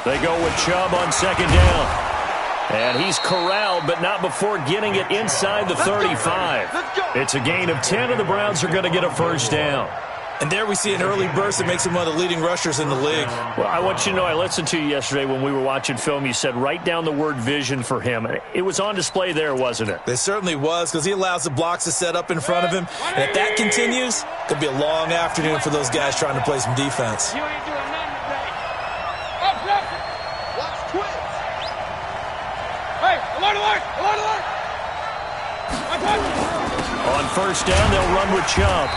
They go with Chubb on second down. And he's corralled, but not before getting it inside the 35. It's a gain of 10, and the Browns are going to get a first down. And there we see an early burst that makes him one of the leading rushers in the league. Well, I want you to know, I listened to you yesterday when we were watching film. You said write down the word vision for him. It was on display there, wasn't it? It certainly was, because he allows the blocks to set up in front of him. And if that continues, it could be a long afternoon for those guys trying to play some defense. You ain't doing nothing today. Watch twins. Hey, alert, alert, alert, alert. On first down, they'll run with Chubb.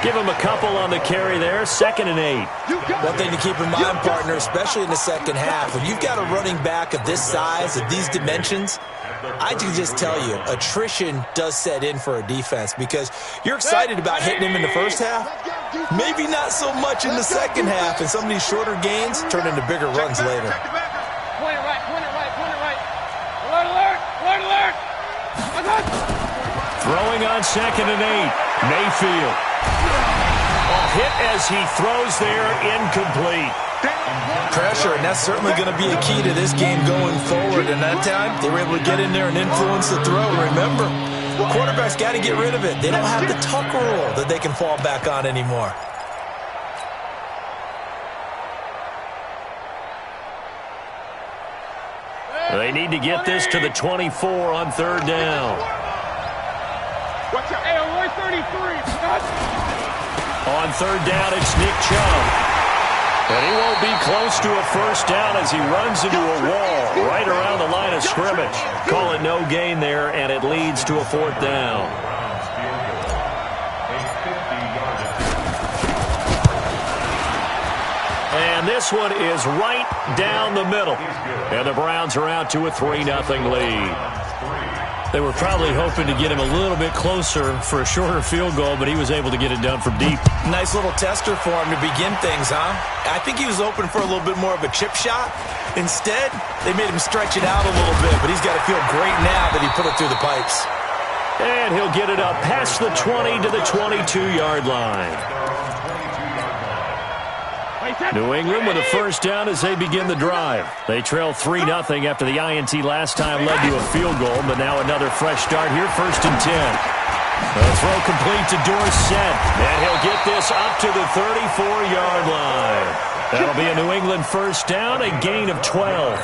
Give him a couple on the carry there, 2nd and 8. One thing to keep in mind, partner, especially in the second half, when you've got a running back of this size, of these dimensions, I can just tell you, attrition does set in for a defense because you're excited about hitting him in the first half, maybe not so much in the second half, and some of these shorter gains turn into bigger runs later. Point it right, point it right, point it right. Alert, alert, alert, alert. Throwing on 2nd and 8, Mayfield. A hit as he throws there, incomplete. Pressure, and that's certainly going to be a key to this game going forward. And that time, they were able to get in there and influence the throw. Remember, quarterbacks got to get rid of it. They don't have the tuck rule that they can fall back on anymore. They need to get this to the 24 on 3rd down. Watch out. Hey, 133. On 3rd down, it's Nick Chubb. And he won't be close to a first down as he runs into a wall right around the line of scrimmage. Call it no gain there, and it leads to a 4th down. And this one is right down the middle. And the Browns are out to a 3-0 lead. They were probably hoping to get him a little bit closer for a shorter field goal, but he was able to get it done from deep. Nice little tester for him to begin things, huh? I think he was open for a little bit more of a chip shot. Instead, they made him stretch it out a little bit, but he's got to feel great now that he put it through the pipes. And he'll get it up past the 20 to the 22-yard line. New England with a first down as they begin the drive. They trail 3-0 after the INT last time led to a field goal, but now another fresh start here, 1st and 10. The throw complete to Dorsett, and he'll get this up to the 34-yard line. That'll be a New England first down, a gain of 12.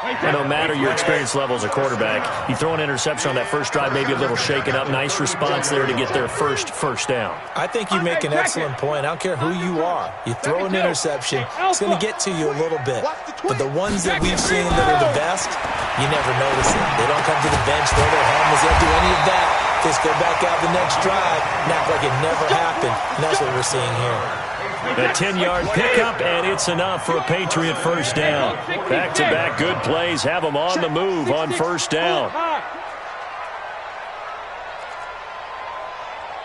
And no matter your experience level as a quarterback, you throw an interception on that first drive, maybe a little shaken up. Nice response there to get their first down. I think you make an excellent point. I don't care who you are. You throw an interception, it's going to get to you a little bit. But the ones that we've seen that are the best, you never notice it. They don't come to the bench, throw their helmets, they don't do any of that. Just go back out the next drive and act like it never happened. And that's what we're seeing here. A 10-yard pickup, and it's enough for a Patriot first down. Back-to-back good plays have them on the move on first down.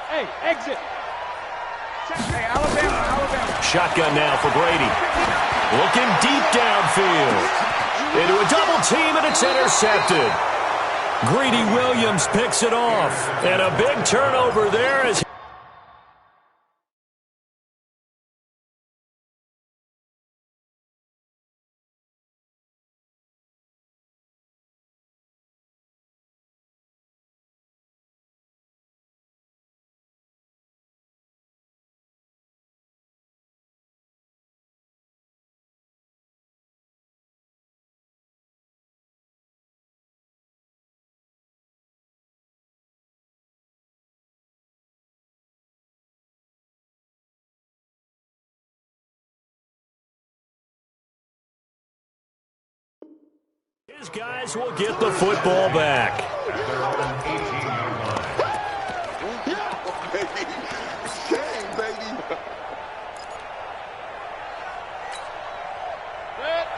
Hey, exit. Hey, Alabama. Shotgun now for Brady. Looking deep downfield. Into a double team, and it's intercepted. Greedy Williams picks it off. And a big turnover there as his guys will get the football back.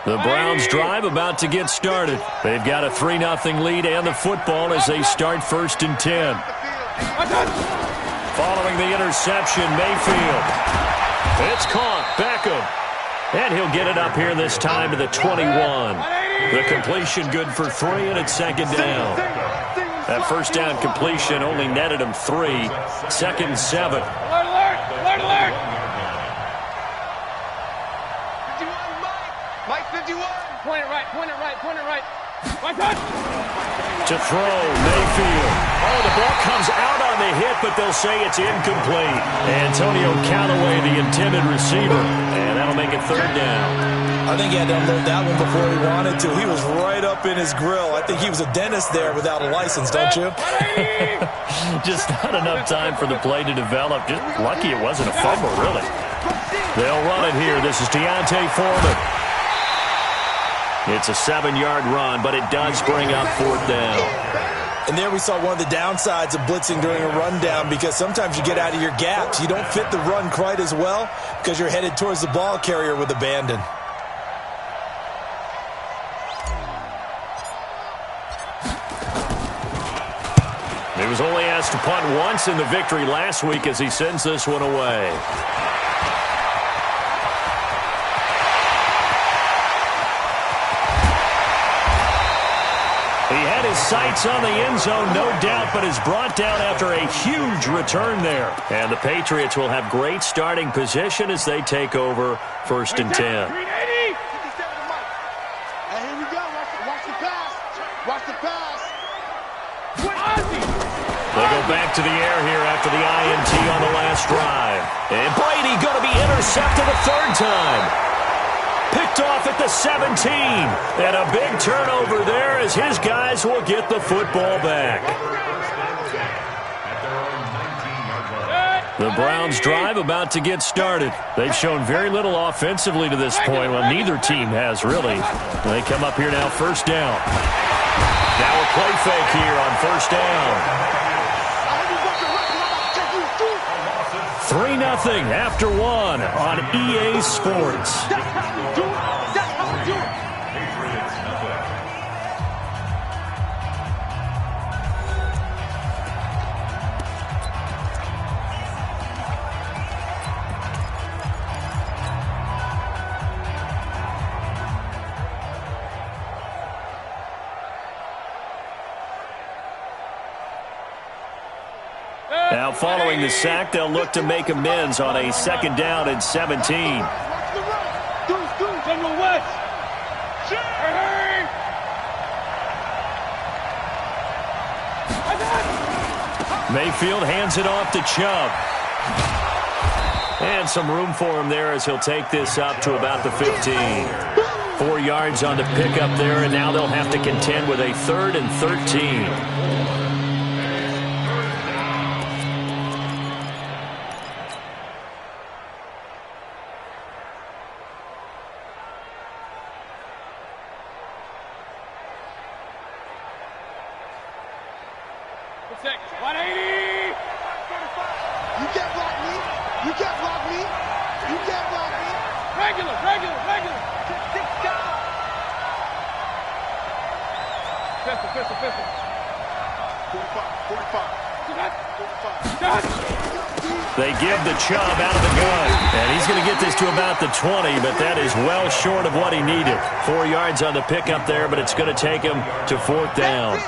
The Browns drive about to get started. They've got a 3-0 lead and the football as they start 1st and 10. Following the interception, Mayfield. It's caught. Beckham. And he'll get it up here this time to the 21. The completion good for 3, and it's 2nd down. That first down completion only netted him 3. 2nd and 7. Alert, alert, alert, alert. Point it right, point it right, point it right. One touch. To throw, Mayfield. Oh, the ball comes out on the hit, but they'll say it's incomplete. Antonio Callaway, the intended receiver, and that'll make it third down. I think he had to unload that one before he wanted to. He was right up in his grill. I think he was a dentist there without a license, don't you? Just not enough time for the play to develop. Just lucky it wasn't a fumble, really. They'll run it here. This is Deontay Foreman. It's a 7-yard run, but it does bring up fourth down. And there we saw one of the downsides of blitzing during a rundown, because sometimes you get out of your gaps. You don't fit the run quite as well because you're headed towards the ball carrier with abandon. He was only asked to punt once in the victory last week as he sends this one away. He had his sights on the end zone, no doubt, but is brought down after a huge return there. And the Patriots will have great starting position as they take over first and 10. Hey, here we go. Watch the pass. Watch the pass. They go back to the air here after the INT on the last drive. And Brady going to be intercepted a third time. Picked off at the 17. And a big turnover there as his guys will get the football back. The Browns' drive about to get started. They've shown very little offensively to this point. Well, neither team has, really. They come up here now, first down. Now a play fake here on first down. 3-0 after one on EA Sports. Now, following the sack, they'll look to make amends on a second down and 17. Mayfield hands it off to Chubb. And some room for him there as he'll take this up to about the 15. 4 yards on the pickup there, and now they'll have to contend with a 3rd and 13. They give the Chubb out of the gun, and he's going to get this to about the 20, but that is well short of what he needed. 4 yards on the pickup there, but it's going to take him to 4th down.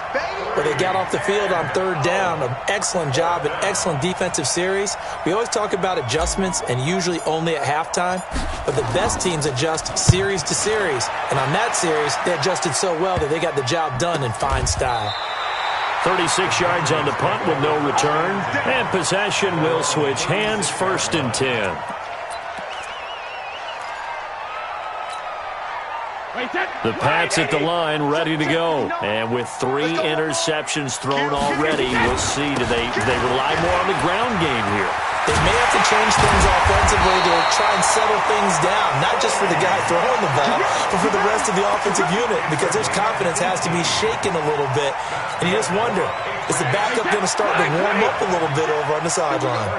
But they got off the field on 3rd down. An excellent job, an excellent defensive series. We always talk about adjustments, and usually only at halftime, but the best teams adjust series to series, and on that series, they adjusted so well that they got the job done in fine style. 36 yards on the punt with no return. And possession will switch hands, 1st and 10. The Pats at the line, ready to go. And with 3 interceptions thrown already, we'll see, do they rely more on the ground game here? They may have to change things offensively to try and settle things down, not just for the guy throwing the ball, but for the rest of the offensive unit, because their confidence has to be shaken a little bit. And you just wonder, is the backup going to start to warm up a little bit over on the sideline?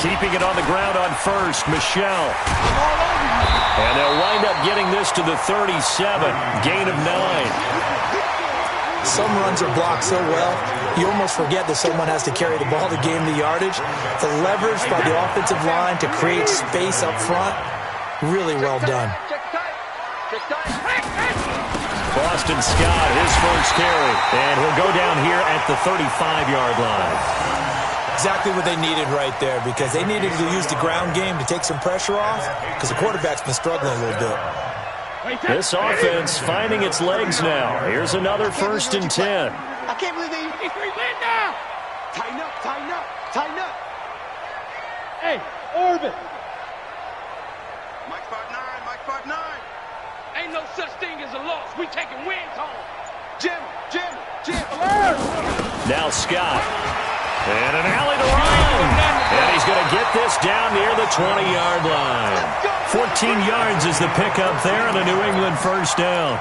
Keeping it on the ground on first, Michelle. And they'll wind up getting this to the 37, gain of 9. Some runs are blocked so well, you almost forget that someone has to carry the ball to gain the yardage. The leverage by the offensive line to create space up front, really well done. Boston Scott, his first carry, and he'll go down here at the 35-yard line. Exactly what they needed right there, because they needed to use the ground game to take some pressure off, because the quarterback's been struggling a little bit. This offense finding its legs now. Here's another 1st and 10. I can't believe they... Win now! Tighten up, tighten up, tighten up. Hey, Orbit! Mike 5'9", Mike 5'9". Ain't no such thing as a loss. We taking wins home. Jim. Now Scott. And an alley to run. And he's going to get this down near the 20-yard line. 14 yards is the pickup there and a New England 1st down.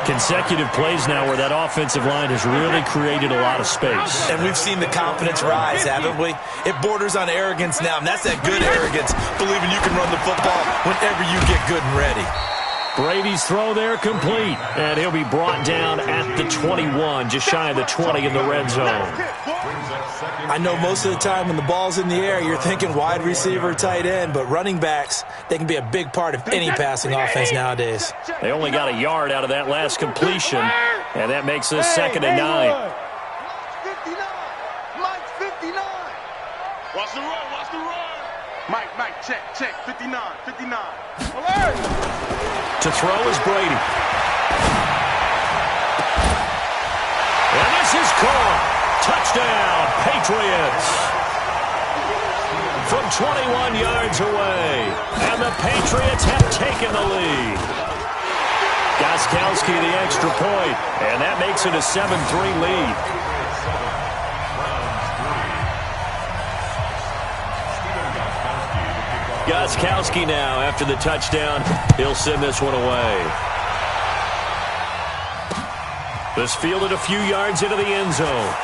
Consecutive plays now where that offensive line has really created a lot of space. And we've seen the confidence rise, haven't we? It borders on arrogance now, and that's that good arrogance, believing you can run the football whenever you get good and ready. Brady's throw there complete, and he'll be brought down at the 21, just shy of the 20 in the red zone. I know most of the time when the ball's in the air, you're thinking wide receiver, tight end, but running backs, they can be a big part of any passing offense nowadays. They only got a yard out of that last completion, and that makes this 2nd and 9. 59. Mike's 59. Watch the run, watch the run. Mike, check, 59. Alert! To throw is Brady. And this is caught. Touchdown, Patriots. From 21 yards away. And the Patriots have taken the lead. Gostkowski the extra point. And that makes it a 7-3 lead. Gostkowski now after the touchdown. He'll send this one away. This fielded a few yards into the end zone.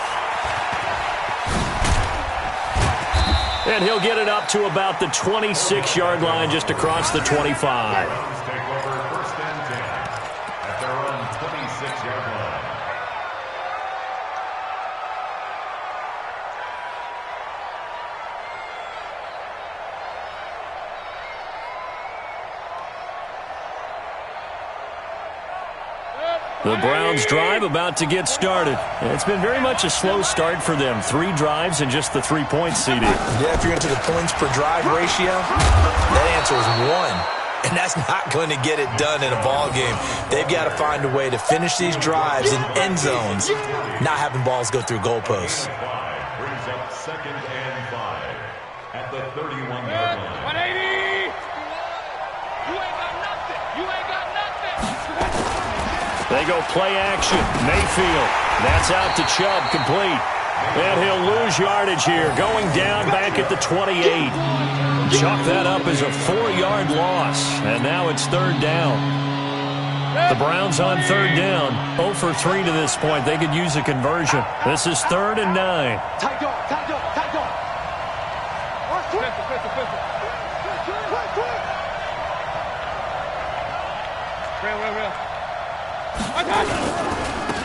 And he'll get it up to about the 26-yard line just across the 25. The Browns drive about to get started. It's been very much a slow start for them. 3 drives and just the 3 points seeded. Yeah, if you're into the points per drive ratio, that answer is 1. And that's not going to get it done in a ball game. They've got to find a way to finish these drives in end zones, not having balls go through goalposts. Brings up 2nd and 5 at the 31-yard line. 180! You ain't got nothing. You ain't got nothing. They go play action. Mayfield. That's out to Chubb, complete. And he'll lose yardage here. Going down back at the 28. Chalk that up as a 4-yard loss. And now it's 3rd down. The Browns on 3rd down. 0 for 3 to this point. They could use a conversion. This is 3rd and 9. Tight dog. Quick. Real.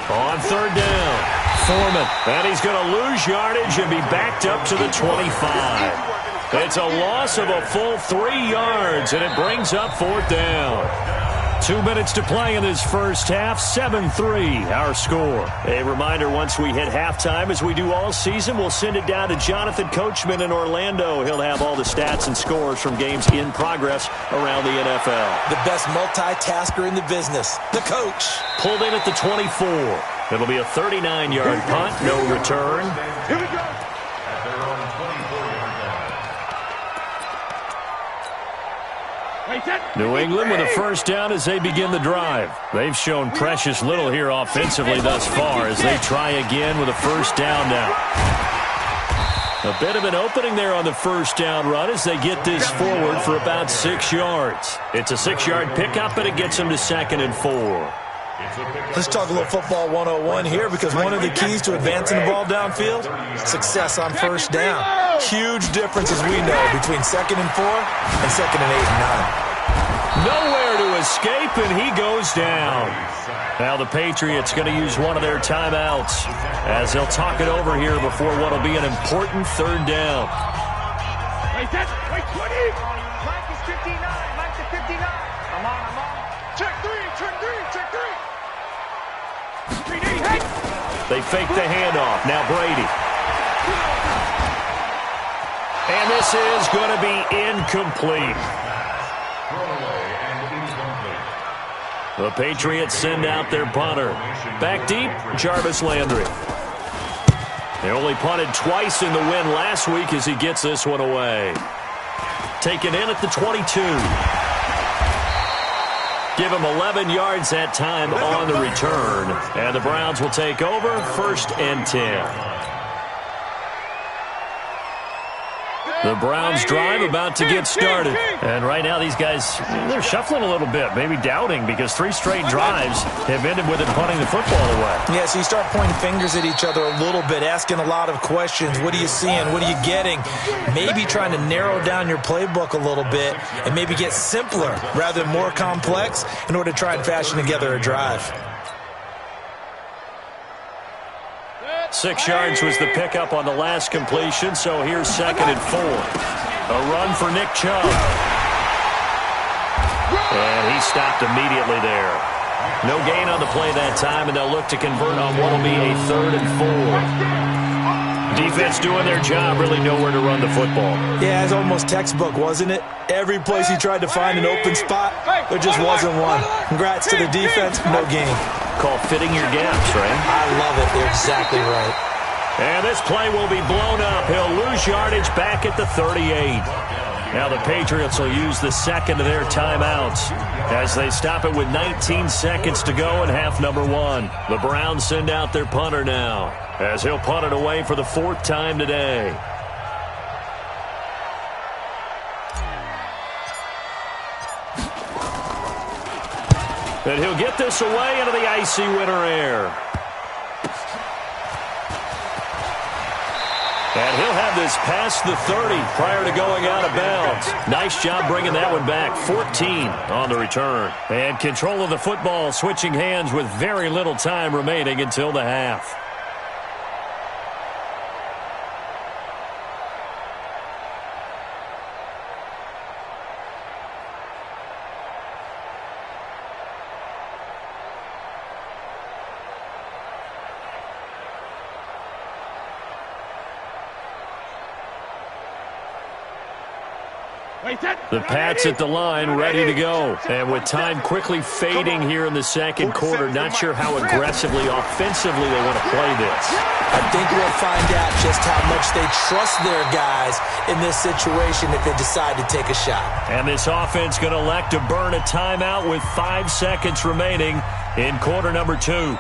On 3rd down, Foreman. And he's going to lose yardage and be backed up to the 25. It's a loss of a full 3 yards, and it brings up 4th down. 2 minutes to play in this first half, 7-3 our score. A reminder, once we hit halftime, as we do all season, we'll send it down to Jonathan Coachman in Orlando. He'll have all the stats and scores from games in progress around the NFL. The best multitasker in the business, the coach. Pulled in at the 24. It'll be a 39-yard punt, no return. Here we go. At their own 24-yard line. New England with a first down as they begin the drive. They've shown precious little here offensively thus far as they try again with a first down now. A bit of an opening there on the first down run as they get this forward for about 6 yards. It's a 6-yard pickup, and it gets them to 2nd and 4. Let's talk a little football 101 here, because one of the keys to advancing the ball downfield, success on first down. Huge difference, as we know, between 2nd and 4 and 2nd and 8 and 9. Nowhere to escape, and he goes down. Now the Patriots going to use one of their timeouts as they'll talk it over here before what will be an important 3rd down. Wait, 20! Mike is 59. Mike's at 59. I'm on. Check 3. They fake the handoff. Now Brady. And this is going to be incomplete. Throwaway and incomplete. The Patriots send out their punter. Back deep, Jarvis Landry. They only punted twice in the win last week as he gets this one away. Taken in at the 22. Give him 11 yards that time on the return. And the Browns will take over 1st and 10. The Browns drive about to get started. And right now these guys, they're shuffling a little bit, maybe doubting, because 3 straight drives have ended with it punting the football away. Yeah, so you start pointing fingers at each other a little bit, asking a lot of questions. What are you seeing? What are you getting? Maybe trying to narrow down your playbook a little bit and maybe get simpler rather than more complex in order to try and fashion together a drive. 6 yards was the pickup on the last completion, so here's 2nd and 4. A run for Nick Chubb. And he stopped immediately there. No gain on the play that time, and they'll look to convert on what will be a 3rd and 4. Defense doing their job, really nowhere to run the football. Yeah, it's almost textbook, wasn't it? Every place he tried to find an open spot, there just wasn't one. Congrats to the defense, no gain. Called fitting your gaps, right? I love it. You're exactly right. And this play will be blown up. He'll lose yardage back at the 38. Now the Patriots will use the 2nd of their timeouts as they stop it with 19 seconds to go in half number 1. The Browns send out their punter now as he'll punt it away for the 4th time today. And he'll get this away into the icy winter air. And he'll have this past the 30 prior to going out of bounds. Nice job bringing that one back. 14 on the return. And control of the football, switching hands with very little time remaining until the half. The Pats at the line, ready to go. And with time quickly fading here in the 2nd quarter, not sure how aggressively, offensively they want to play this. I think we'll find out just how much they trust their guys in this situation if they decide to take a shot. And this offense going to elect to burn a timeout with 5 seconds remaining in quarter number 2.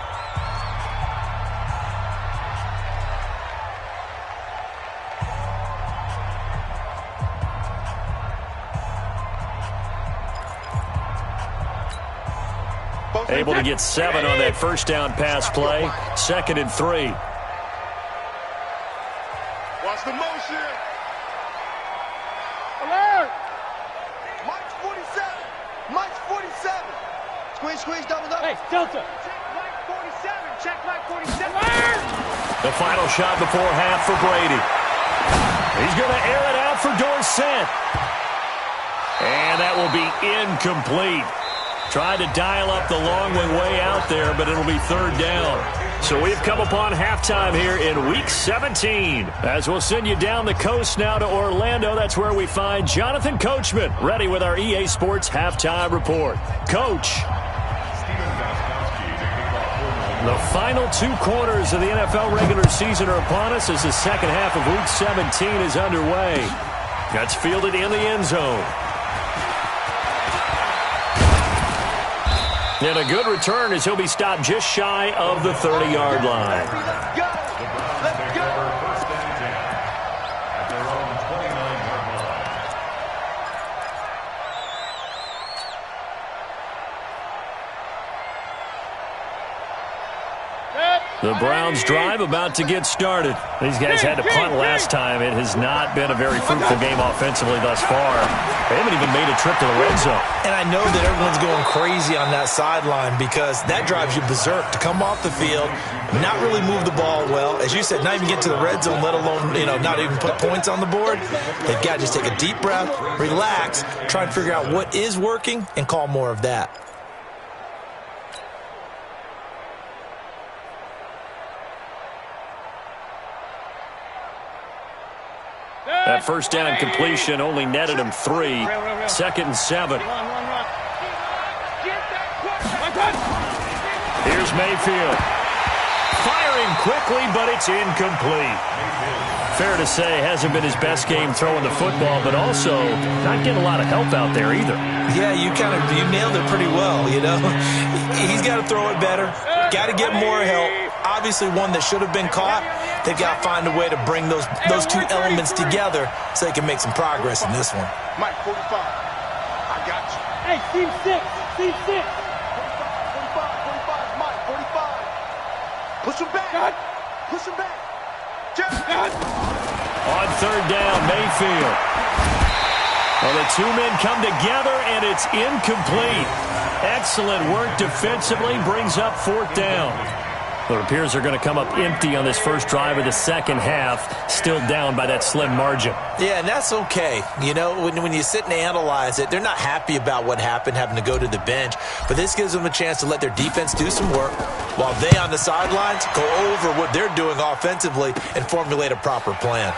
Able to get 7 on that first down pass play. 2nd and 3. Watch the motion. Alert! Mike's 47. Mike's 47. Squeeze, double up. Hey, Delta. Check Mike 47. Check Mike 47. Alert! The final shot before half for Brady. He's going to air it out for Dorsett. And that will be incomplete. Tried to dial up the long one way out there, but it'll be 3rd down. So we've come upon halftime here in Week 17. As we'll send you down the coast now to Orlando, that's where we find Jonathan Coachman, ready with our EA Sports Halftime Report. Coach. The final 2 quarters of the NFL regular season are upon us as the 2nd half of Week 17 is underway. That's fielded in the end zone. And a good return as he'll be stopped just shy of the 30-yard line. Let's go. Let's go. First and 10 at their own 29-yard line. The Browns drive about to get started. These guys had to punt last time. It has not been a very fruitful game offensively thus far. They haven't even made a trip to the red zone. And I know that everyone's going crazy on that sideline because that drives you berserk to come off the field, not really move the ball well. As you said, not even get to the red zone, let alone, not even put points on the board. They've got to just take a deep breath, relax, try and figure out what is working, and call more of that. That That first down completion only netted him 3. 2nd and 7. Here's Mayfield. Firing quickly, but it's incomplete. Fair to say, hasn't been his best game throwing the football, but also not getting a lot of help out there either. Yeah, you nailed it pretty well, you know. He's got to throw it better. Got to get more help. Obviously one that should have been caught. They've got to find a way to bring those two elements together so they can make some progress in this one. Mike, 45. I got you. Hey, team 6. Team 6. 45, Mike, 45. Push him back. God. Push him back. God. On 3rd down, Mayfield. Well, the two men come together, and it's incomplete. Excellent work defensively, brings up 4th down. Well, it appears they're going to come up empty on this first drive of the second half, still down by that slim margin. Yeah, and that's okay. You know, when you sit and analyze it, they're not happy about what happened, having to go to the bench. But this gives them a chance to let their defense do some work while they on the sidelines go over what they're doing offensively and formulate a proper plan.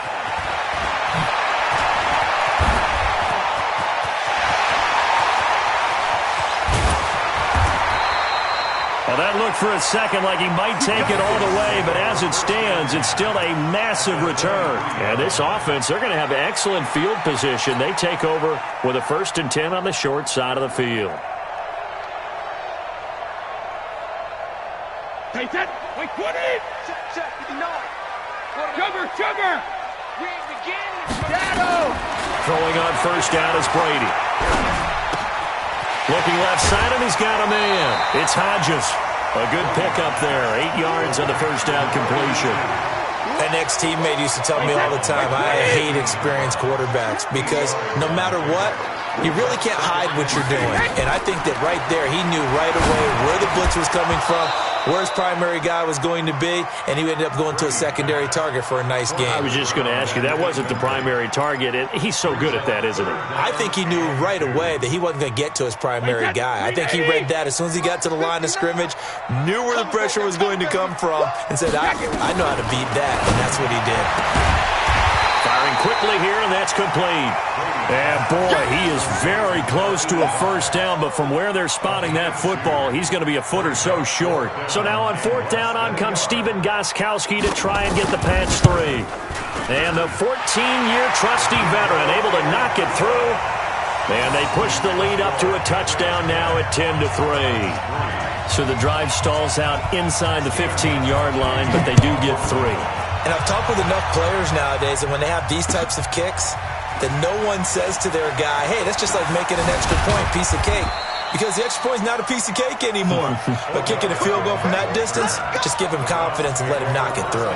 Well, that looked for a second like he might take it all the way, but as it stands, it's still a massive return. And this offense, they're going to have excellent field position. They take over with a 1st and 10 on the short side of the field. Take that. Wait, 20. Check, 59. Sugar. We ain't beginning. Shadow. Throwing on 1st down is Brady. Looking left side, and he's got a man. It's Hodges. A good pickup there. 8 yards on the 1st down completion. An ex-teammate used to tell me all the time, I hate experienced quarterbacks because no matter what, you really can't hide what you're doing. And I think that right there, he knew right away where the blitz was coming from, where his primary guy was going to be, and he ended up going to a secondary target for a nice game. I was just going to ask you, that wasn't the primary target. He's so good at that, isn't he? I think he knew right away that he wasn't going to get to his primary guy. I think he read that as soon as he got to the line of scrimmage, knew where the pressure was going to come from, and said, I know how to beat that, and that's what he did. Firing quickly here, and that's complete. And, boy, he is very close to a 1st down, but from where they're spotting that football, he's going to be a foot or so short. So now on 4th down, on comes Stephen Gostkowski to try and get the patch 3. And the 14-year trusty veteran able to knock it through. And they push the lead up to a touchdown now at 10-3. So the drive stalls out inside the 15-yard line, but they do get 3. And I've talked with enough players nowadays, and when they have these types of kicks, that no one says to their guy, hey, that's just like making an extra point, piece of cake. Because the extra point is not a piece of cake anymore. But kicking a field goal from that distance, just give him confidence and let him knock it through.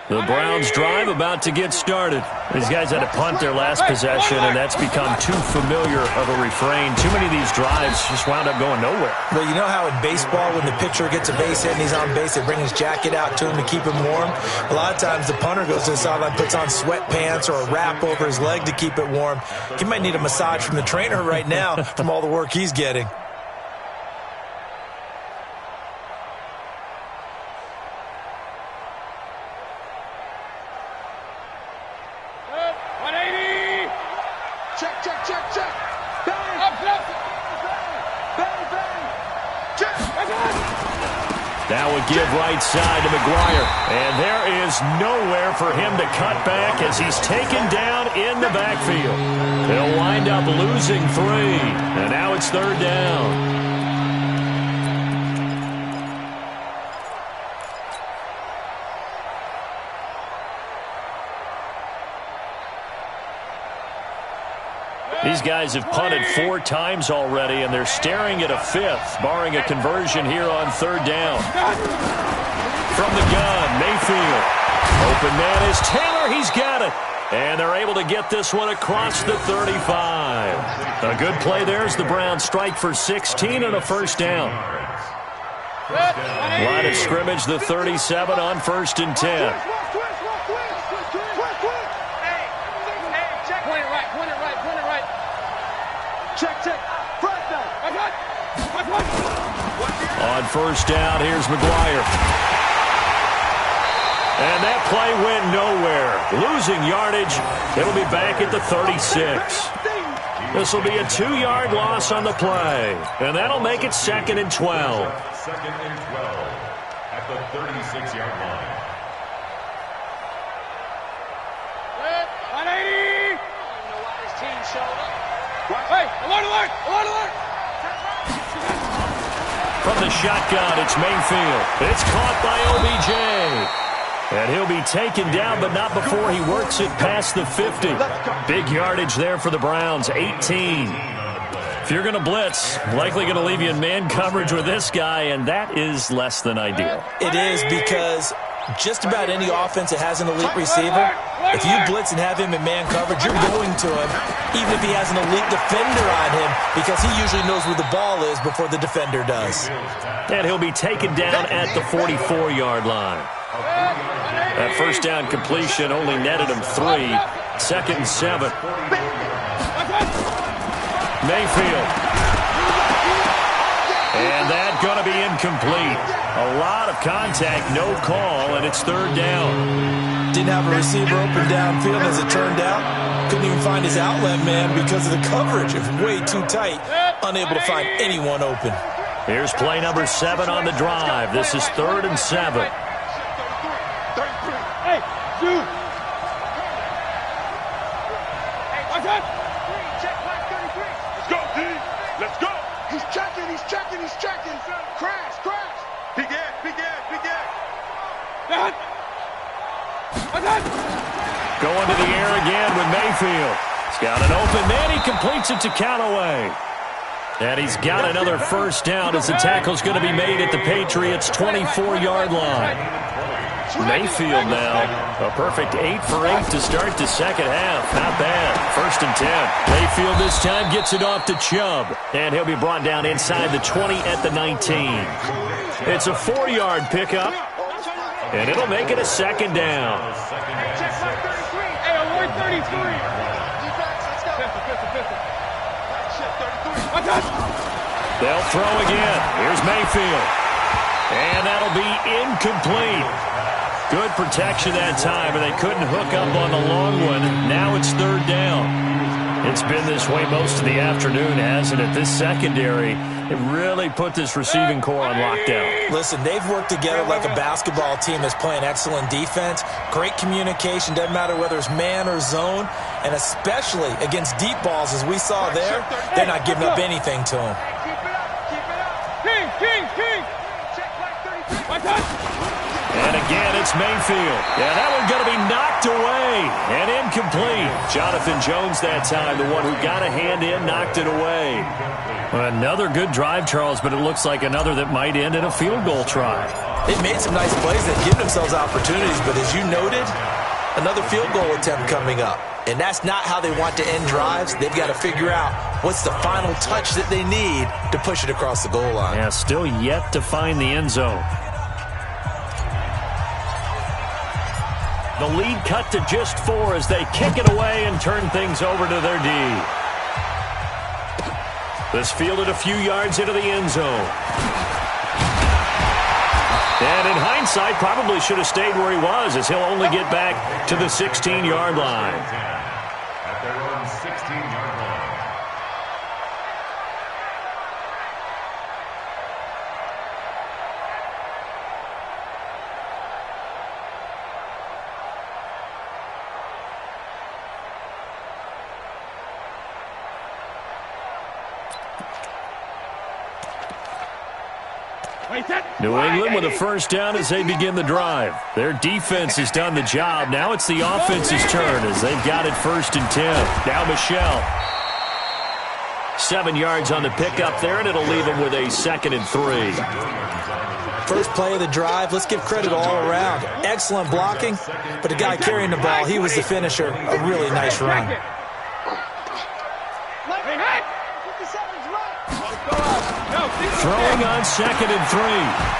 The Browns drive about to get started. These guys had to punt their last possession, and that's become too familiar of a refrain. Too many of these drives just wound up going nowhere. Well, you know how in baseball, when the pitcher gets a base hit and he's on base, they bring his jacket out to him to keep him warm? A lot of times the punter goes to the sideline, puts on sweatpants or a wrap over his leg to keep it warm. He might need a massage from the trainer right now from all the work he's getting. That would give right side to McGuire. And there is nowhere for him to cut back as he's taken down in the backfield. He'll wind up losing 3. And now it's 3rd down. These guys have punted 4 times already, and they're staring at a 5th, barring a conversion here on 3rd down. From the gun, Mayfield. Open man is Taylor. He's got it. And they're able to get this one across the 35. A good play there as the Browns strike for 16 and a 1st down. Line of scrimmage, the 37 on 1st and 10. On 1st down, here's McGuire. And that play went nowhere. Losing yardage. It'll be back at the 36. This will be a 2-yard loss on the play. And that'll make it 2nd and 12. 2nd and 12 at the 36-yard line. 180. Hey, alert, alert, alert, alert. From the shotgun, it's Mayfield. It's caught by OBJ. And he'll be taken down, but not before he works it past the 50. Big yardage there for the Browns, 18. If you're going to blitz, likely going to leave you in man coverage with this guy, and that is less than ideal. It is, because just about any offense that has an elite receiver, if you blitz and have him in man coverage, you're going to him, even if he has an elite defender on him, because he usually knows where the ball is before the defender does. And he'll be taken down at the 44-yard line. That 1st down completion only netted him 3. 2nd and 7. Mayfield. And that going to be incomplete. A lot of contact, no call, and it's 3rd down. Didn't have a receiver open downfield, as it turned out. Couldn't even find his outlet man because of the coverage. It was way too tight. Unable to find anyone open. Here's play number 7 on the drive. This is 3rd and 7. Hey, dude. Let's go, D. Let's go. He's checking, he's checking, he's checking. Crash, crash. Big Ed, big Ed, big Ed. Going to the air again with Mayfield. He's got an open man. He completes it to Callaway. And he's got another 1st down as the tackle's going to be made at the Patriots' 24-yard line. Mayfield now, a perfect 8 for 8 to start the 2nd half. Not bad. 1st and 10. Mayfield this time gets it off to Chubb. And he'll be brought down inside the 20 at the 19. It's a 4-yard pickup. And it'll make it a 2nd down. Hey, avoid 33. They'll throw again. Here's Mayfield. And that'll be incomplete. Good protection that time, and they couldn't hook up on the long one. Now it's 3rd down. It's been this way most of the afternoon, hasn't it? This secondary, it really put this receiving core on lockdown. Listen, they've worked together like a basketball team that's playing excellent defense. Great communication, doesn't matter whether it's man or zone, and especially against deep balls, as we saw there, they're not giving up anything to them. King, king, king. And again, it's Mayfield. Yeah, that one's going to be knocked away and incomplete. Jonathan Jones that time, the one who got a hand in, knocked it away. Another good drive, Charles, but it looks like another that might end in a field goal try. They've made some nice plays. They've given themselves opportunities, but as you noted, another field goal attempt coming up. And that's not how they want to end drives. They've got to figure out what's the final touch that they need to push it across the goal line. Yeah, still yet to find the end zone. The lead cut to just 4 as they kick it away and turn things over to their D. This fielded a few yards into the end zone. And in hindsight, probably should have stayed where he was, as he'll only get back to the 16-yard line. At their own 16-yard line. New England with a 1st down as they begin the drive. Their defense has done the job. Now it's the offense's turn as they've got it 1st and 10. Now Michelle. 7 yards on the pickup there, and it'll leave them with a 2nd and 3. First play of the drive, let's give credit all around. Excellent blocking, but the guy carrying the ball, he was the finisher. A really nice run. Go, Throwing on 2nd and 3.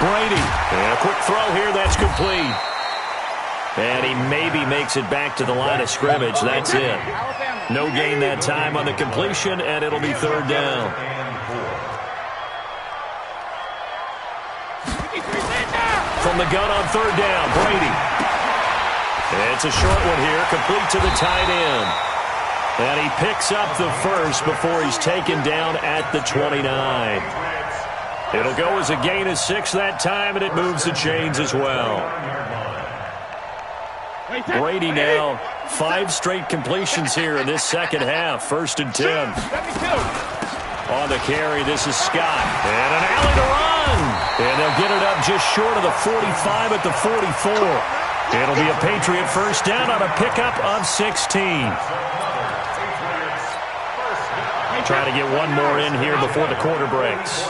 Brady. And a quick throw here. That's complete. And he maybe makes it back to the line of scrimmage. That's it. No gain that time on the completion, and it'll be 3rd down. From the gun on 3rd down, Brady. It's a short one here, complete to the tight end. And he picks up the first before he's taken down at the 29. It'll go as a gain of 6 that time, and it moves the chains as well. Brady now 5 straight completions here in this second half. 1st and 10. On the carry, this is Scott. And an alley to run. And they'll get it up just short of the 45 at the 44. It'll be a Patriot first down on a pickup of 16. Trying to get one more in here before the quarter breaks.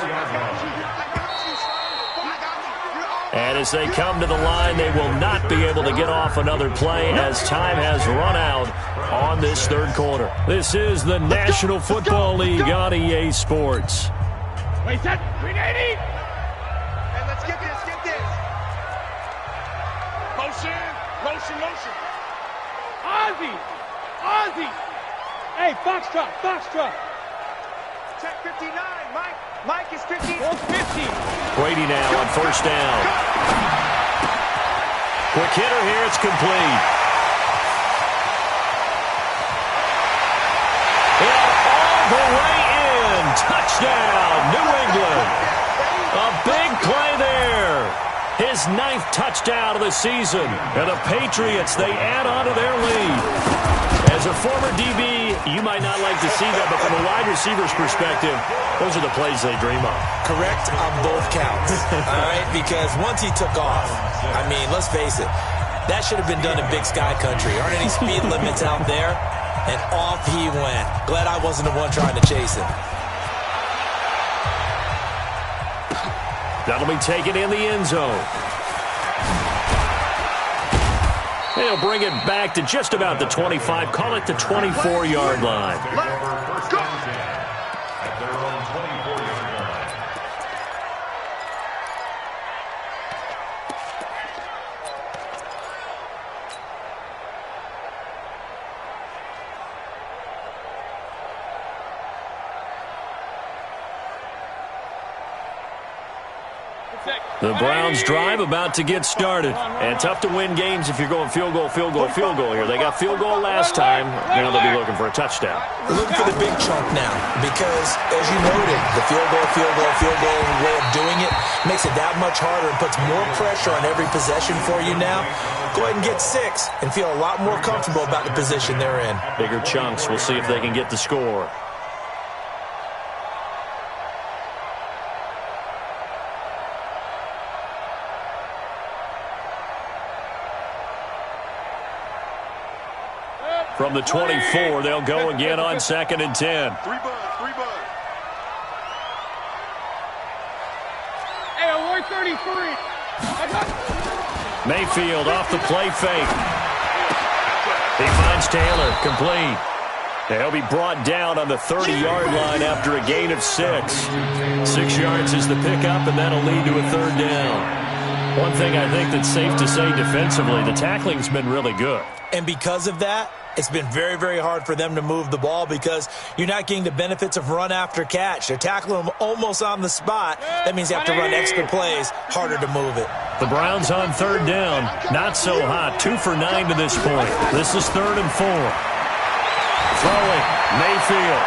And as they come to the line, they will not be able to get off another play as time has run out on this 3rd quarter. This is the National Football League on EA Sports. Wait, set. 380. And let's get this, get this. Motion, motion, motion. Ozzy. Hey, foxtrot. Check 59, Mike. Mike is 50. 50. Brady now on 1st down. Quick hitter here, it's complete. And all the way in. Touchdown, New England. A big play there. His 9th touchdown of the season. And the Patriots, they add on to their lead. As a former DB, you might not like to see that, but from a wide receiver's perspective, those are the plays they dream of. Correct on both counts, all right? Because once he took off, I mean, let's face it, that should have been done in Big Sky Country. Aren't any speed limits out there? And off he went. Glad I wasn't the one trying to chase him. That'll be taken in the end zone. They'll bring it back to just about the 25. Call it the 24-yard line. Let's go. At their own 24-yard line. The Browns drive about to get started. And tough to win games if you're going field goal here. They got field goal last time. Now they'll be looking for a touchdown. They're looking for the big chunk now because, as you noted, the field goal way of doing it makes it that much harder and puts more pressure on every possession for you now. Go ahead and get 6 and feel a lot more comfortable about the position they're in. Bigger chunks. We'll see if they can get the score. From the 24, they'll go again on 2nd and 10. Three bud. Hey, award 33. Mayfield off the play fake. He finds Taylor, complete. He'll be brought down on the 30-yard line after a gain of 6. 6 yards is the pickup, and that'll lead to a 3rd down. One thing I think that's safe to say defensively, the tackling's been really good. And because of that, it's been very, very hard for them to move the ball because you're not getting the benefits of run after catch. They're tackling them almost on the spot. That means you have to run extra plays, harder to move it. The Browns on 3rd down. Not so hot. 2 for 9 to this point. This is 3rd and 4. Throwing, Mayfield.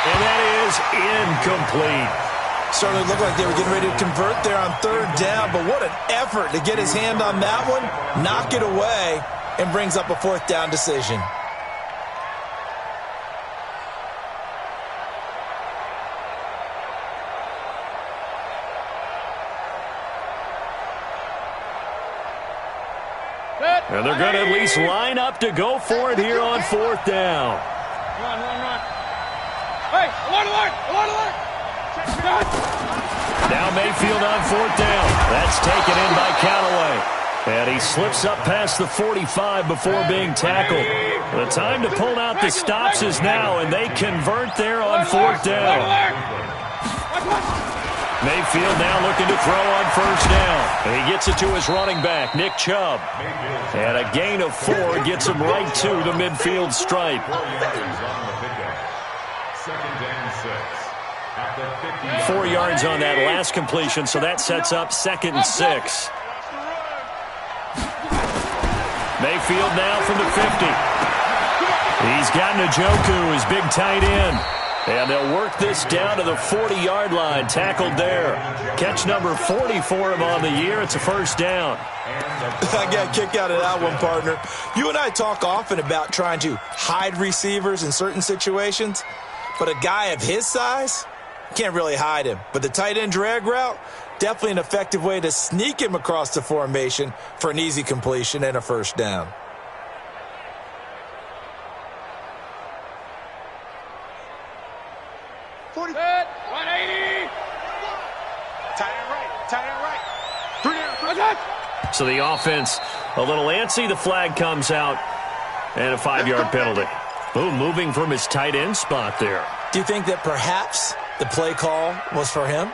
And that is incomplete. Certainly looked like they were getting ready to convert there on 3rd down, but what an effort to get his hand on that one, knock it away, and brings up a 4th down decision. And they're going to at least line up to go for it here on 4th down. Run. Hey, alert. Now Mayfield on 4th down. That's taken in by Callaway. And he slips up past the 45 before being tackled. The time to pull out the stops is now, and they convert there on 4th down. Mayfield now looking to throw on first down. And he gets it to his running back, Nick Chubb. And a gain of 4 gets him right to the midfield stripe. 4 yards on that last completion, so that sets up 2nd and 6. Mayfield now from the 50. He's got Njoku, his big tight end. And they'll work this down to the 40-yard line, tackled there. Catch number 40 for him on the year. It's a first down. I got a kick out of that one, partner. You and I talk often about trying to hide receivers in certain situations, but a guy of his size can't really hide him. But the tight end drag route, definitely an effective way to sneak him across the formation for an easy completion and a first down. Set, 180. Tight end right. 3 down. So the offense a little antsy. The flag comes out and a 5-yard penalty. Boom, moving from his tight end spot there. Do you think that perhaps the play call was for him?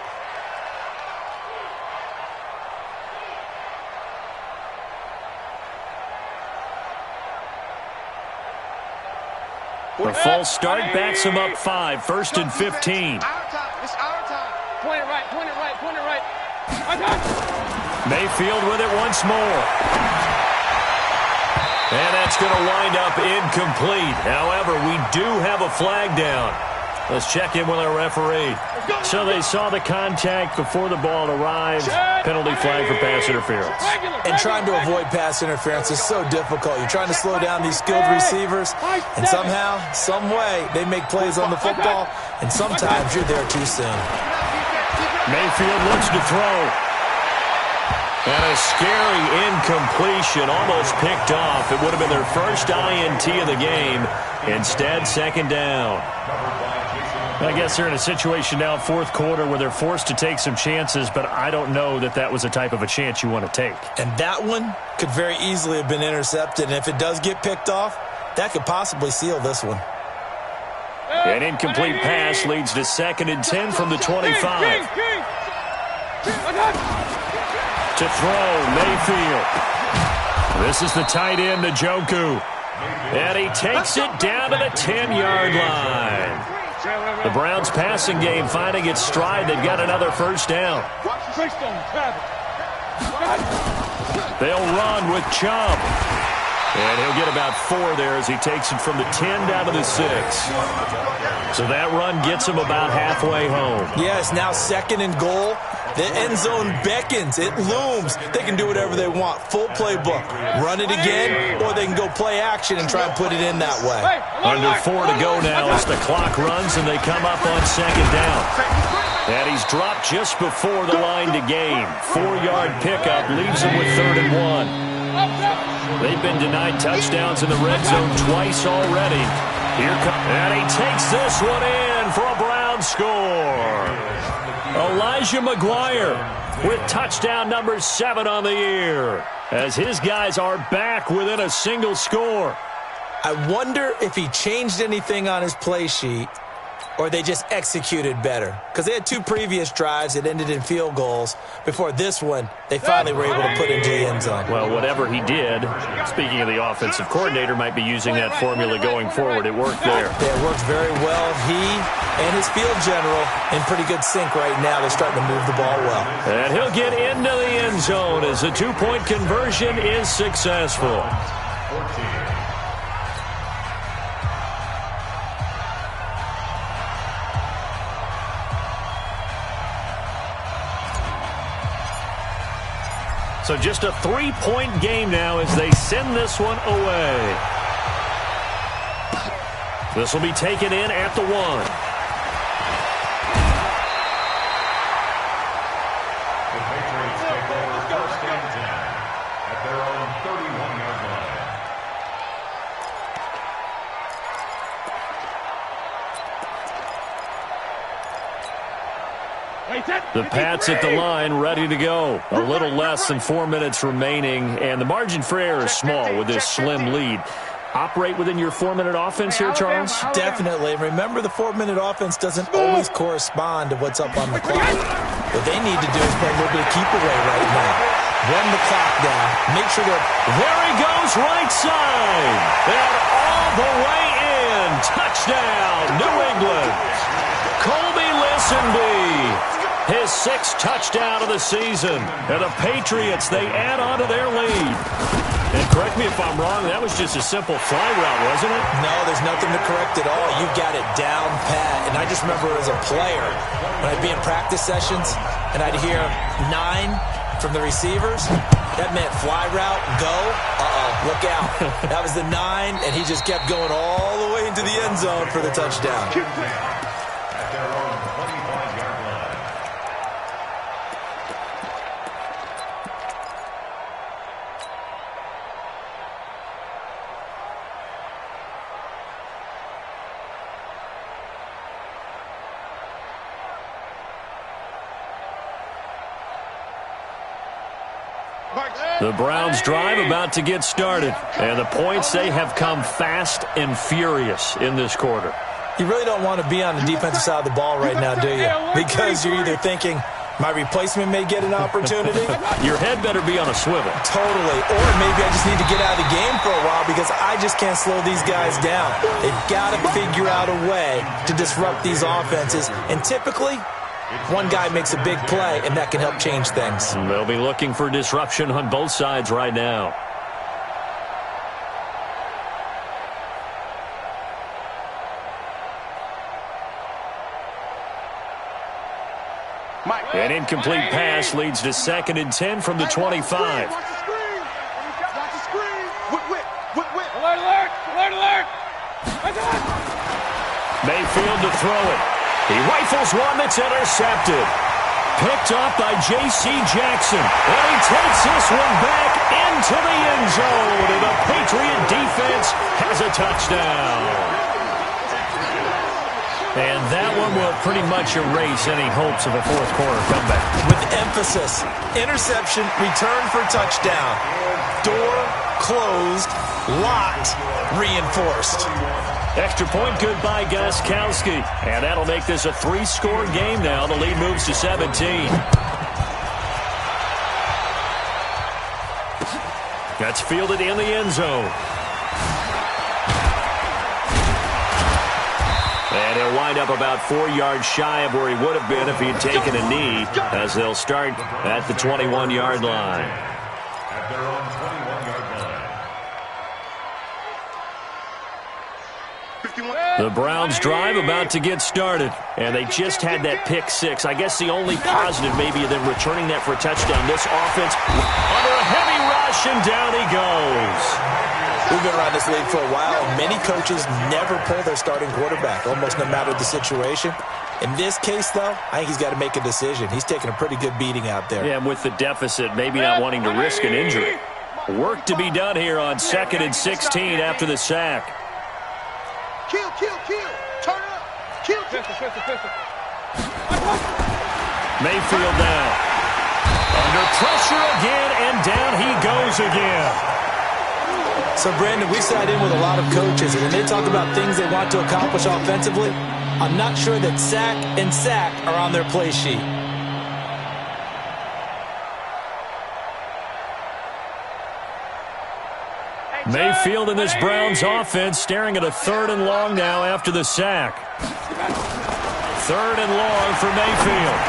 The false start backs him up 5, 1st and 15. It's our time. Point it right. Mayfield with it once more. And that's going to wind up incomplete. However, we do have a flag down. Let's check in with our referee. So they saw the contact before the ball arrived. Penalty flag for pass interference. And trying to avoid pass interference is so difficult. You're trying to slow down these skilled receivers, and somehow, some way, they make plays on the football, and sometimes you're there too soon. Mayfield looks to throw. And a scary incompletion, almost picked off. It would have been their first INT of the game. Instead, 2nd down. I guess they're in a situation now, 4th quarter, where they're forced to take some chances, but I don't know that that was the type of a chance you want to take. And that one could very easily have been intercepted, and if it does get picked off, that could possibly seal this one. An incomplete pass leads to 2nd and 10 from the 25. To throw, Mayfield. This is the tight end, Njoku. And he takes it down to the 10-yard line. The Browns' passing game finding its stride. They've got another first down. They'll run with Chubb. And he'll get about 4 there as he takes it from the 10 down to the 6. So that run gets him about halfway home. Yes, now 2nd and goal. The end zone beckons. It looms. They can do whatever they want. Full playbook. Run it again, or they can go play action and try and put it in that way. Under 4 to go now as the clock runs and they come up on 2nd down. And he's dropped just before the line to gain. 4-yard pickup leaves him with 3rd and 1. They've been denied touchdowns in the red zone twice already. And he takes this one in for a Brown score. Elijah McGuire with touchdown number 7 on the year, as his guys are back within a single score. I wonder if he changed anything on his play sheet or they just executed better. Because they had 2 previous drives that ended in field goals. Before this one, they finally were able to put into the end zone. Well, whatever he did, speaking of the offensive coordinator, might be using that formula going forward. It worked there. Yeah, it worked very well. He and his field general in pretty good sync right now. They're starting to move the ball well. And he'll get into the end zone as the 2-point conversion is successful. 14. So just a 3-point game now as they send this one away. This will be taken in at the 1. The Patriots take over 1st and 10 at their own 31-yard line. The Pats at the line, ready to go. A little less than 4 minutes remaining, and the margin for error is small with this slim lead. Operate within your 4-minute offense here, Charles? Definitely. Remember, the 4-minute offense doesn't always correspond to what's up on the clock. What they need to do is play a little bit of keep away right now. Run the clock down. Make sure they're... There he goes, right side. And all the way in. Touchdown, New England. Colby Listenby, his 6th touchdown of the season. And the Patriots, they add on to their lead. And correct me if I'm wrong, that was just a simple fly route, wasn't it? No, there's nothing to correct at all. You've got it down pat. And I just remember as a player, when I'd be in practice sessions, and I'd hear 9 from the receivers, that meant fly route, go, look out. That was the 9, and he just kept going all the way into the end zone for the touchdown. At their own 25-yard line. The Browns drive about to get started. And the points, they have come fast and furious in this quarter. You really don't want to be on the defensive side of the ball right now, do you? Because you're either thinking, my replacement may get an opportunity. Your head better be on a swivel. Totally. Or maybe I just need to get out of the game for a while because I just can't slow these guys down. They've got to figure out a way to disrupt these offenses. And typically, one guy makes a big play, and that can help change things. They'll be looking for disruption on both sides right now. An incomplete pass leads to 2nd and 10 from the 25. Watch the screen. Watch the screen. Whip. Alert! Alert! Mayfield to throw it. He rifles one that's intercepted. Picked off by J.C. Jackson. And he takes this one back into the end zone. And the Patriot defense has a touchdown. And that one will pretty much erase any hopes of a fourth quarter comeback. With emphasis, interception, return for touchdown. Door closed, locked, reinforced. Extra point good by Gostkowski. And that'll make this a 3-score game now. The lead moves to 17. That's fielded in the end zone. And he'll wind up about 4 yards shy of where he would have been if he had taken a knee, as they'll start at the 21-yard line. At their own 21-yard line. The Browns drive about to get started, and they just had that pick 6. I guess the only positive maybe of them returning that for a touchdown. This offense under a heavy rush, and down he goes. We've been around this league for a while, and many coaches never pull their starting quarterback, almost no matter the situation. In this case, though, I think he's got to make a decision. He's taking a pretty good beating out there. Yeah, and with the deficit, maybe not wanting to risk an injury. Work to be done here on 2nd and 16 after the sack. Kill. Turn up. Kill. Mayfield now. Under pressure again, and down he goes again. So, Brandon, we've sat in with a lot of coaches, and when they talk about things they want to accomplish offensively, I'm not sure that sack and sack are on their play sheet. Mayfield in this Browns offense staring at a 3rd and long now after the sack. 3rd and long for Mayfield.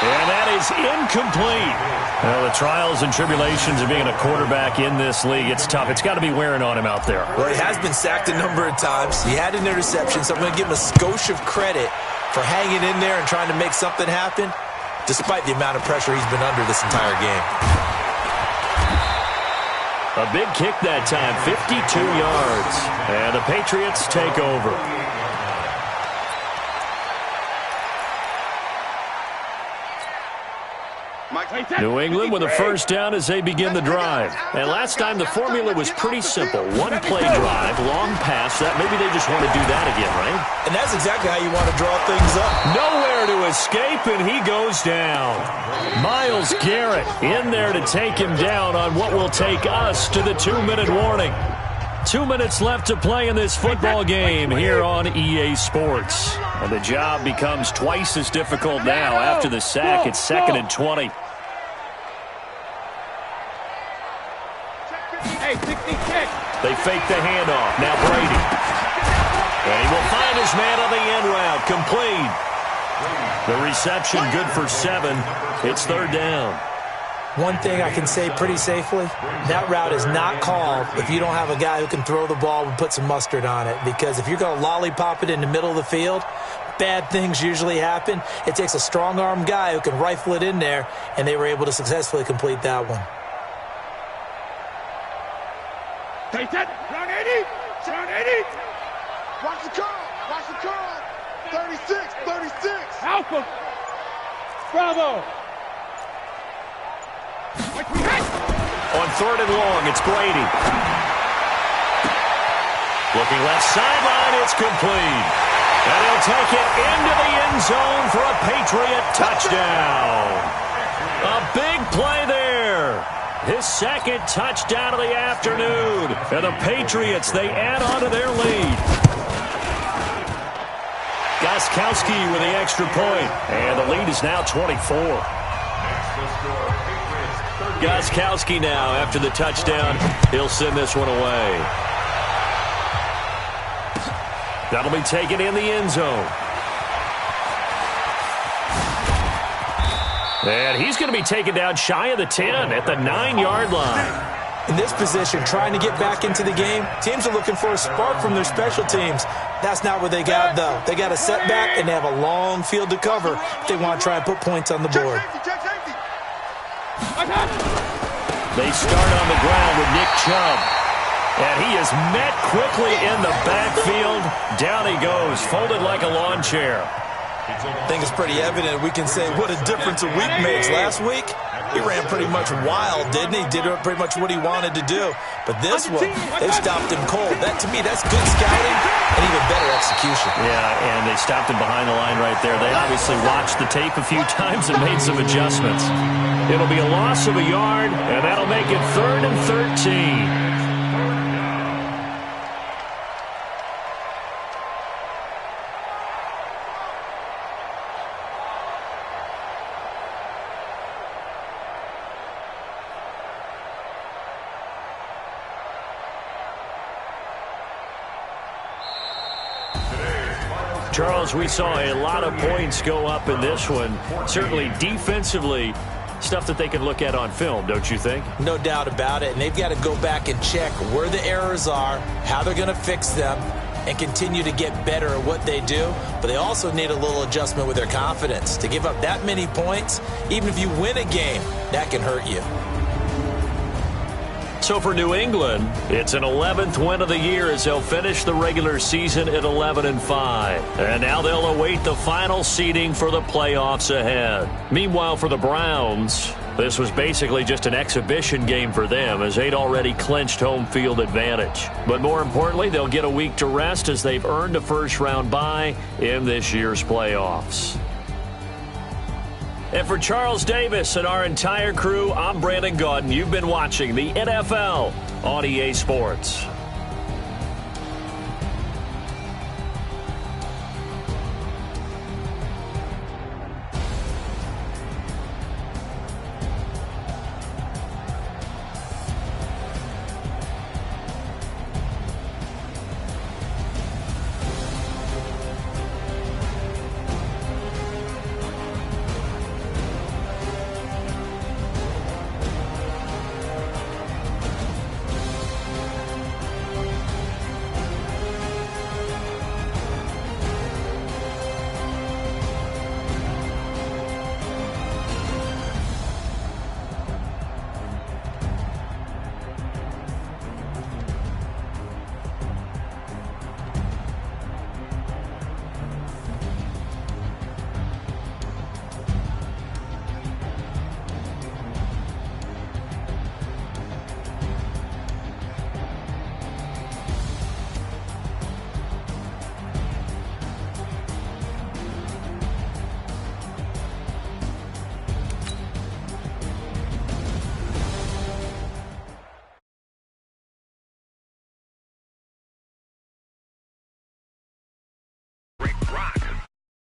And that is incomplete. Well, the trials and tribulations of being a quarterback in this league, it's tough. It's got to be wearing on him out there. Well, he has been sacked a number of times. He had an interception, so I'm going to give him a skosh of credit for hanging in there and trying to make something happen, despite the amount of pressure he's been under this entire game. A big kick that time, 52 yards. And the Patriots take over. New England with a first down as they begin the drive. And last time the formula was pretty simple. One play drive, long pass. That maybe they just want to do that again, right? And that's exactly how you want to draw things up. Nowhere to escape, and he goes down. Myles Garrett in there to take him down on what will take us to the 2-minute warning. 2 minutes left to play in this football game here on EA Sports. And the job becomes twice as difficult now. After the sack, it's 2nd and 20. Hey, 60 kick. They fake the handoff. Now Brady. And he will find his man on the end route. Complete. The reception good for 7. It's 3rd down. One thing I can say pretty safely, that route is not called if you don't have a guy who can throw the ball and put some mustard on it. Because if you're going to lollipop it in the middle of the field, bad things usually happen. It takes a strong-arm guy who can rifle it in there, and they were able to successfully complete that one. Take that. Round 80. Round 80. Watch the curl. Watch the curl. 36, 36. Alpha. Bravo. On 3rd and long, it's Brady. Looking left sideline, it's complete. And he'll take it into the end zone for a Patriot touchdown. A big play there. His 2nd touchdown of the afternoon. And the Patriots, they add on to their lead. Gostkowski with the extra point. And the lead is now 24. Gostkowski now, after the touchdown, he'll send this one away. That'll be taken in the end zone. And he's going to be taken down shy of the 10 at the 9-yard line. In this position, trying to get back into the game, teams are looking for a spark from their special teams. That's not what they got, though. They got a setback, and they have a long field to cover if they want to try and put points on the board. They start on the ground with Nick Chubb. And he is met quickly in the backfield. Down he goes, folded like a lawn chair. I think it's pretty evident. We can say what a difference a week makes. Last week, he ran pretty much wild, didn't he? Did pretty much what he wanted to do. But this one, they stopped him cold. That, to me, that's good scouting and even better execution. Yeah, and they stopped him behind the line right there. They obviously watched the tape a few times and made some adjustments. It'll be a loss of a yard, and that'll make it 3rd and 13. Charles, we saw a lot of points go up in this one. Certainly defensively, stuff that they can look at on film, don't you think? No doubt about it. And they've got to go back and check where the errors are, how they're going to fix them, and continue to get better at what they do. But they also need a little adjustment with their confidence. To give up that many points, even if you win a game, that can hurt you. So for New England, it's an 11th win of the year as they'll finish the regular season at 11-5. And now they'll await the final seeding for the playoffs ahead. Meanwhile, for the Browns, this was basically just an exhibition game for them as they'd already clinched home field advantage. But more importantly, they'll get a week to rest as they've earned a first-round bye in this year's playoffs. And for Charles Davis and our entire crew, I'm Brandon Gaudin. You've been watching the NFL on EA Sports.